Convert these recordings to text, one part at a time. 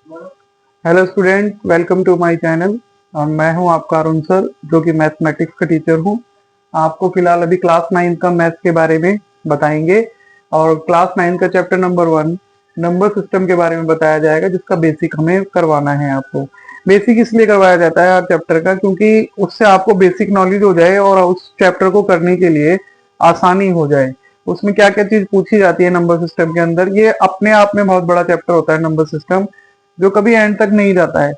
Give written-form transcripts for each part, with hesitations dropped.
Hello student, welcome to my channel. और मैं हूं आपका अरुण सर, जो कि मैथमेटिक्स का टीचर हूं। आपको फिलहाल अभी क्लास 9 का मैथ्स के बारे में बताएंगे। और क्लास 9 का चैप्टर नंबर 1 नंबर सिस्टम के बारे में बताया जाएगा, जिसका बेसिक हमें करवाना है। आपको बेसिक इसलिए करवाया जाता है हर चैप्टर का, क्योंकि उससे आपको बेसिक नॉलेज हो जाए और उस चैप्टर को करने के लिए आसानी हो जाए। उसमें क्या क्या चीज पूछी जाती है नंबर सिस्टम के अंदर, ये अपने आप में बहुत बड़ा चैप्टर होता है नंबर सिस्टम, जो कभी एंड तक नहीं जाता है।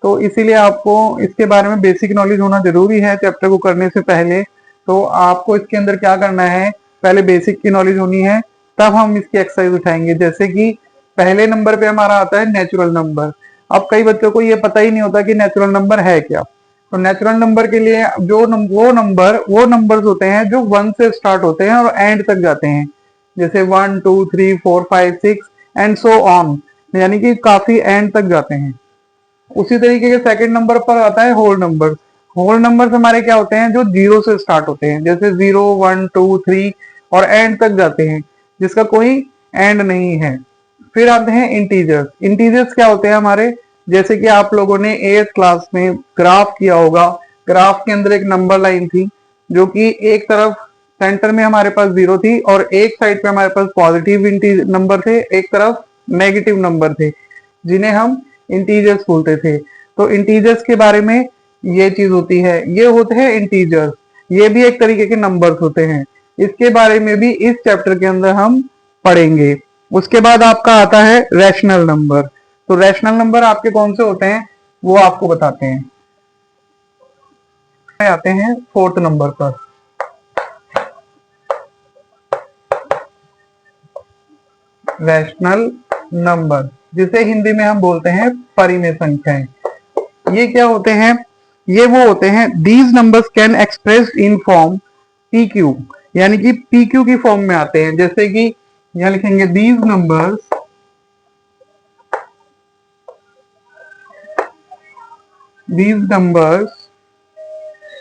तो इसीलिए आपको इसके बारे में बेसिक नॉलेज होना जरूरी है चैप्टर को करने से पहले। तो आपको इसके अंदर क्या करना है, पहले बेसिक की नॉलेज होनी है, तब हम इसकी एक्सरसाइज उठाएंगे। जैसे कि पहले नंबर पे हमारा आता है नेचुरल नंबर। अब कई बच्चों को ये पता ही नहीं होता कि नेचुरल नंबर है क्या। तो नेचुरल नंबर के लिए वो नंबर्स होते हैं जो 1 से स्टार्ट होते हैं और एंड तक जाते हैं। जैसे 1 2 3 4 5 6 एंड सो ऑन, यानी कि काफी एंड तक जाते हैं। उसी तरीके के सेकंड नंबर पर आता है होल नंबर। होल नंबर हमारे क्या होते हैं, जो 0 से स्टार्ट होते हैं, जैसे 0 1 2 3 और एंड तक जाते हैं, जिसका कोई एंड नहीं है। फिर आते हैं इंटीजर्स। इंटीजर्स क्या होते हैं हमारे, जैसे कि आप लोगों ने 8th क्लास में ग्राफ किया होगा। ग्राफ के अंदर एक नंबर लाइन थी, जो कि एक तरफ सेंटर में हमारे पास 0 थी और एक साइड पे हमारे पास पॉजिटिव नंबर थे, एक तरफ नेगेटिव नंबर थे, जिन्हें हम इंटीजर्स बोलते थे। तो इंटीजर्स के बारे में ये चीज होती है, ये होते हैं इंटीजर्स। ये भी एक तरीके के नंबर्स होते हैं। इसके बारे में भी इस चैप्टर के अंदर हम पढ़ेंगे। उसके बाद आपका आता है रैशनल नंबर। तो रैशनल नंबर आपके कौन से होते हैं वो आपको बताते हैं। आते हैं 4th नंबर पर। रैशनल नंबर, जिसे हिंदी में हम बोलते हैं परिमेय संख्याएं। ये क्या होते हैं, ये वो होते हैं, these numbers can express in form P Q, यानी कि पी क्यू की फॉर्म में आते हैं। जैसे कि यहां लिखेंगे these numbers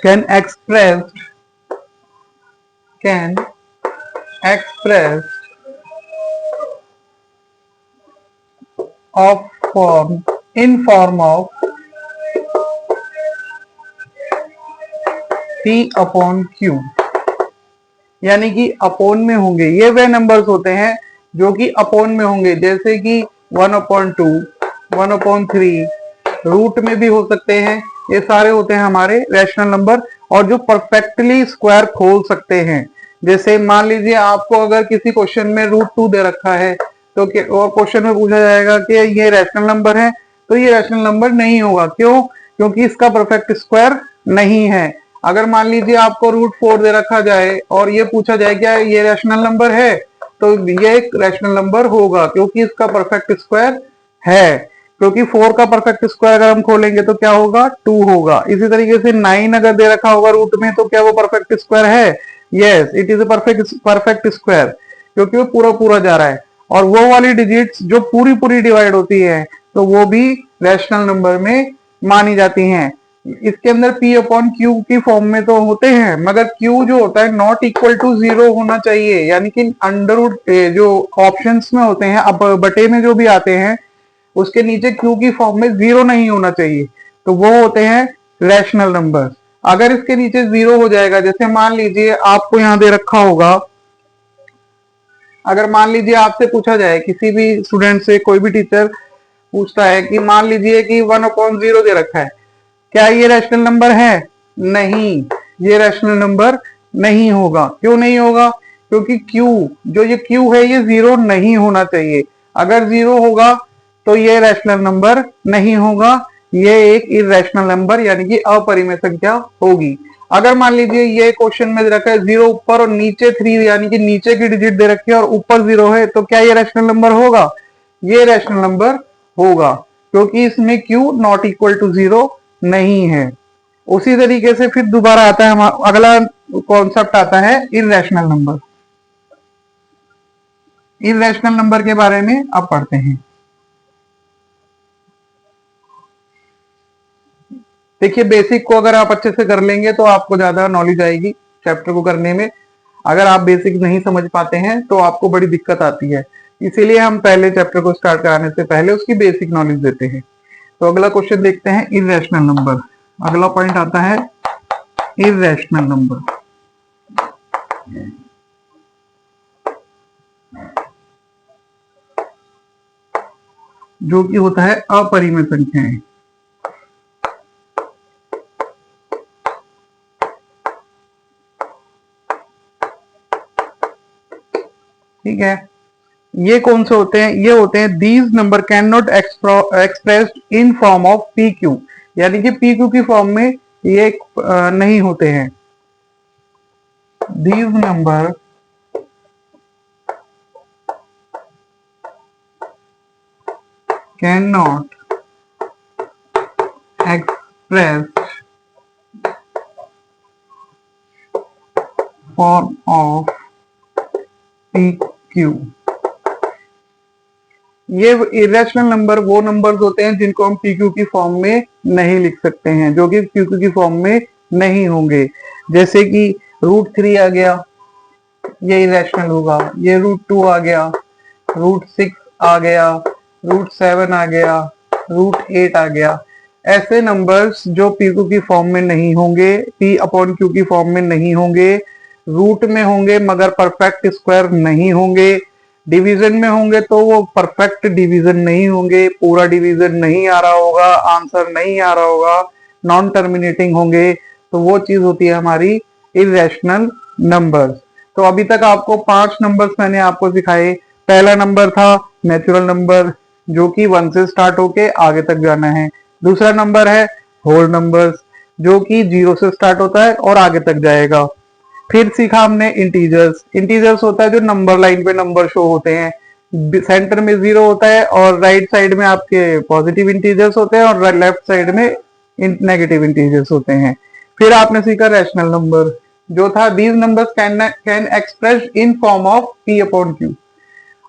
can express of form in form of P upon Q, यानी कि अपोन में होंगे। ये वे नंबर्स होते हैं जो कि अपोन में होंगे, जैसे कि 1/2 1/3, रूट में भी हो सकते हैं। ये सारे होते हैं हमारे रैशनल नंबर, और जो परफेक्टली स्क्वायर खोल सकते हैं। जैसे मान लीजिए आपको अगर किसी क्वेश्चन में √2 दे रखा है, तो और क्वेश्चन में पूछा जाएगा कि ये रैशनल नंबर है, तो ये रैशनल नंबर नहीं होगा। क्यों? क्योंकि इसका परफेक्ट स्क्वायर नहीं है। अगर मान लीजिए आपको √4 दे रखा जाए और ये पूछा जाए क्या ये रैशनल नंबर है, तो ये एक रैशनल नंबर होगा, क्योंकि इसका परफेक्ट स्क्वायर है। क्योंकि 4 का परफेक्ट स्क्वायर अगर हम खोलेंगे तो क्या होगा, 2 होगा। इसी तरीके से 9 अगर दे रखा होगा रूट में, तो क्या वो परफेक्ट स्क्वायर है? Yes, it is a perfect square, क्योंकि वो पूरा पूरा जा रहा है। और वो वाली डिजिट्स जो पूरी पूरी डिवाइड होती है, तो वो भी रैशनल नंबर में मानी जाती हैं। इसके अंदर P अपॉन Q की फॉर्म में तो होते हैं, मगर Q जो होता है नॉट इक्वल टू 0 होना चाहिए, यानी कि अंडर रूट जो ऑप्शंस में होते हैं, अब बटे में जो भी आते हैं, उसके नीचे Q की फॉर्म में 0 नहीं होना चाहिए, तो वो होते हैं रैशनल नंबर। अगर इसके नीचे 0 हो जाएगा, जैसे मान लीजिए आपको यहां दे रखा होगा, अगर मान लीजिए आपसे पूछा जाए, किसी भी स्टूडेंट से कोई भी टीचर पूछता है कि मान लीजिए कि 1/0 दे रखा है, क्या ये रैशनल नंबर है? नहीं, ये रैशनल नंबर नहीं होगा। क्यों नहीं होगा? क्योंकि Q, जो ये Q है, ये 0 नहीं होना चाहिए। अगर 0 होगा तो ये रैशनल नंबर नहीं होगा, ये एक इरेशनल नंबर यानी कि अपरिमेय संख्या होगी। अगर मान लीजिए ये क्वेश्चन में दे रखा है 0 ऊपर और नीचे 3, यानी कि नीचे की डिजिट दे रखी है और ऊपर 0 है, तो क्या ये रैशनल नंबर होगा? ये रैशनल नंबर होगा, क्योंकि इसमें Q नॉट इक्वल टू 0 नहीं है। उसी तरीके से फिर दोबारा आता है, अगला कॉन्सेप्ट आता है इरेशनल नंबर। इरेशनल नंबर के बारे में अब पढ़ते हैं। देखिए, बेसिक को अगर आप अच्छे से कर लेंगे तो आपको ज्यादा नॉलेज आएगी चैप्टर को करने में। अगर आप बेसिक नहीं समझ पाते हैं तो आपको बड़ी दिक्कत आती है। इसीलिए हम पहले चैप्टर को स्टार्ट कराने से पहले उसकी बेसिक नॉलेज देते हैं। तो अगला क्वेश्चन देखते हैं, इर्रेशनल नंबर। अगला पॉइंट आता है इर्रेशनल नंबर। जो कि होता है अपरिमेय संख्याएं। ठीक है, ये कौन से होते हैं? ये होते हैं these number can not expressed in form of P Q, यानी कि पी क्यू की फॉर्म में ये नहीं होते हैं। These number can not expressed form of P Q. ये इरेशनल नंबर वो नंबर्स होते हैं जिनको हम पी क्यू की फॉर्म में नहीं लिख सकते हैं, जो कि पी क्यू की फॉर्म में नहीं होंगे। जैसे कि √3 आ गया, ये इरेशनल होगा। ये √2 आ गया, √6 आ गया, √7 आ गया, √8 आ गया। ऐसे नंबर्स जो पी क्यू की फॉर्म में नहीं होंगे, पी अपॉन क्यू की फॉर्म में नहीं होंगे, रूट में होंगे मगर परफेक्ट स्क्वायर नहीं होंगे, डिवीजन में होंगे तो वो परफेक्ट डिवीजन नहीं होंगे, पूरा डिवीजन नहीं आ रहा होगा, आंसर नहीं आ रहा होगा, नॉन टर्मिनेटिंग होंगे, तो वो चीज होती है हमारी इरेशनल नंबर्स। तो अभी तक आपको 5 नंबर्स मैंने आपको सिखाए। पहला नंबर था नेचुरल नंबर, जो कि 1 से स्टार्ट होके आगे तक जाना है। दूसरा नंबर है होल नंबर्स, जो कि 0 से स्टार्ट होता है और आगे तक जाएगा। फिर सीखा हमने इंटीजर्स। इंटीजर्स होता है जो नंबर लाइन पे नंबर शो होते हैं, सेंटर में 0 होता है और राइट साइड में आपके पॉजिटिव इंटीजर्स होते हैं और लेफ्ट साइड में नेगेटिव इंटीजर्स होते हैं। फिर आपने सीखा रैशनल नंबर, जो था these numbers can express in form of P upon Q,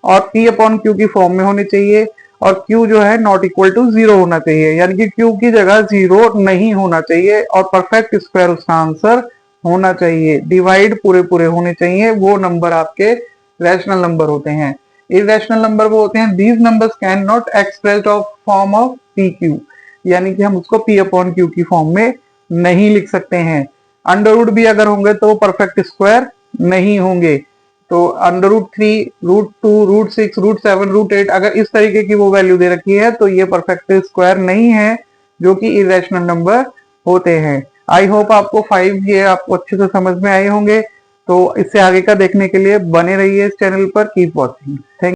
और पी अपॉन क्यू की फॉर्म में होनी चाहिए, और क्यू जो है नॉट इक्वल टू 0 होना चाहिए, यानी कि क्यू की जगह 0 नहीं होना चाहिए और परफेक्ट स्क्वायर उसका आंसर होना चाहिए। डिवाइड पूरे पूरे होने चाहिए, वो नंबर आपके रैशनल नंबर होते हैं। इरेशनल नंबर वो होते हैं these numbers can not expressed of form of P Q, यानी कि हम उसको पी अपॉन क्यू की फॉर्म में नहीं लिख सकते हैं। अंडर रूट भी अगर होंगे तो परफेक्ट स्क्वायर नहीं होंगे। तो अंडर √3, √2, √6, √7, √8 अगर इस तरीके की वो वैल्यू दे रखी है तो ये परफेक्ट स्क्वायर नहीं है, जो कि इरेशनल नंबर होते हैं। आई होप आपको 5 ये आपको अच्छे से समझ में आए होंगे। तो इससे आगे का देखने के लिए बने रहिए इस चैनल पर। Keep watching. थैंक